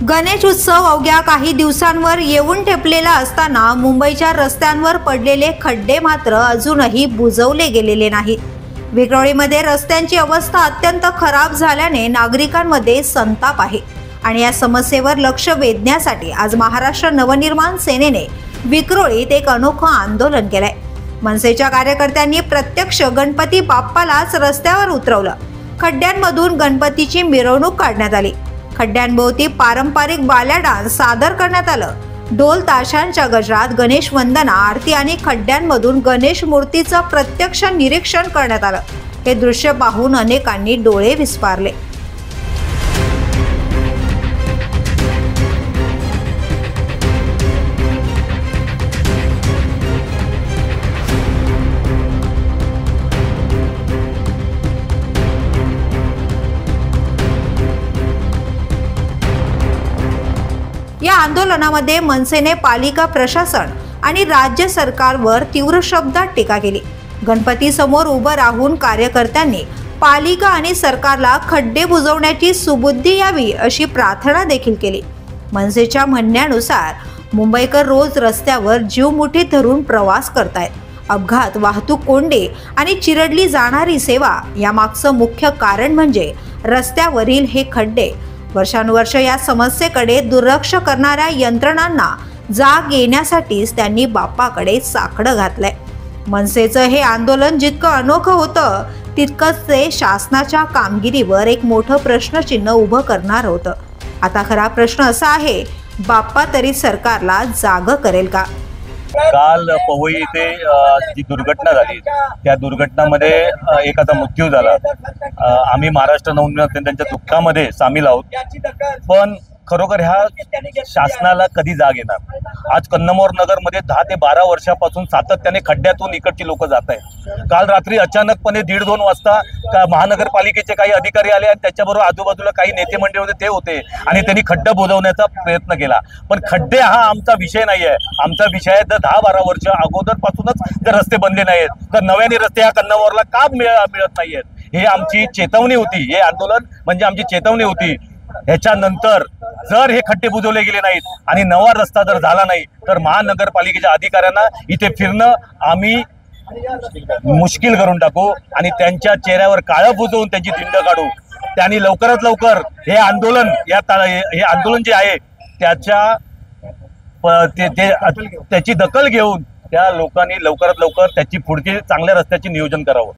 गणेश उत्सव अवघ्या काही दिवसांवर येऊन ठेपलेला असताना मुंबईच्या रस्त्यांवर पडलेले खड्डे मात्र अजूनही बुजवले गेलेले नाहीत। विक्रोळीमध्ये रस्त्यांची अवस्था अत्यंत खराब झाल्याने नागरिकांमध्ये संताप आहे आणि या समस्येवर लक्ष वेधण्यासाठी आज महाराष्ट्र नवनिर्माण सेनेने विक्रोळीत एक अनोखं आंदोलन केलंय। मनसेच्या कार्यकर्त्यांनी प्रत्यक्ष गणपती बाप्पालाच रस्त्यावर उतरवलं। खड्ड्यांमधून गणपतीची मिरवणूक काढण्यात आली। खड्ड्यांभोवती पारंपरिक बाल्या डान्स सादर करण्यात आलं। ढोल ताशांच्या गजरात गणेश वंदना आरती आणि खड्ड्यांमधून गणेश मूर्तीचं प्रत्यक्ष निरीक्षण करण्यात आलं। हे दृश्य पाहून अनेकांनी डोळे विस्फारले। या आंदोलनामध्ये मनसेने पालिका प्रशासन आणि राज्य सरकारवर तीव्र शब्दात टीका केली। गणपती समोर उभं राहून कार्यकर्त्यांनी पालिका आणि सरकारला खड्डे बुजवण्याची सुबुद्धी यावी अशी प्रार्थना देखील केली। मनसेच्या म्हणण्यानुसार मुंबईकर रोज रस्त्यावर जीव मुठीत धरून प्रवास करतायत। अपघात, वाहतूक कोंडी आणि चिरडली जाणारी सेवा यामागचं मुख्य कारण म्हणजे रस्त्यावरील हे खड्डे। वर्षानुवर्ष या समस्येकडे दुर्लक्ष करणाऱ्या यंत्रणांना जाग येण्यासाठीच त्यांनी बाप्पाकडे साकडं घातलंय। मनसेचं हे आंदोलन जितकं अनोखं होतं तितकंच ते शासनाच्या कामगिरीवर एक मोठं प्रश्नचिन्ह उभं करणार होतं। आता खरा प्रश्न असा आहे, बाप्पा तरी सरकारला जागं करेल का? काल पवई येथे जी दुर्घटना झाली त्या दुर्घटनामध्ये एकाचा मृत्यू झाला। आम्ही महाराष्ट्र नवनिर्माण सेनेच्या दुःखामध्ये सामील आहोत, पण खरोखर ह्या शासनाला कधी जाग येणार? आज कन्नमोर नगरमध्ये 10 ते 12 वर्षापासून सातत्याने खड्ड्यातून इकडची लोक जात आहेत। काल रात्री अचानकपणे 1:30-2 वाजता महानगरपालिकेचे काही अधिकारी आले आणि त्याच्याबरोबर आजूबाजूला काही नेते मंडळी होते ते होते आणि त्यांनी खड्डा बुजवण्याचा प्रयत्न केला। पण खड्डे हा आमचा विषय नाही आहे। आमचा विषय आहे जर 10-12 वर्ष अगोदरपासूनच जर रस्ते बनले नाहीत तर नव्याने रस्ते ह्या कन्नमोरला का मिळत नाहीयेत, हे आमची चेतवणी होती। हे आंदोलन म्हणजे आमची चेतवणी होती। ह्याच्यानंतर जर हे खड्डे बुजवले गेले नाहीत आणि नवा रस्ता जर झाला नाही तर महानगरपालिकेच्या अधिकाऱ्यांना इथे फिरणं आम्ही मुश्किल करून टाकू आणि त्यांच्या चेहऱ्यावर काळं बुजवून त्यांची धिंड काढू। त्यांनी लवकरात लवकर हे आंदोलन जे आहे त्याची दखल घेऊन त्या लोकांनी लवकरात लवकर त्याची पुढची चांगल्या रस्त्याचे नियोजन करावं।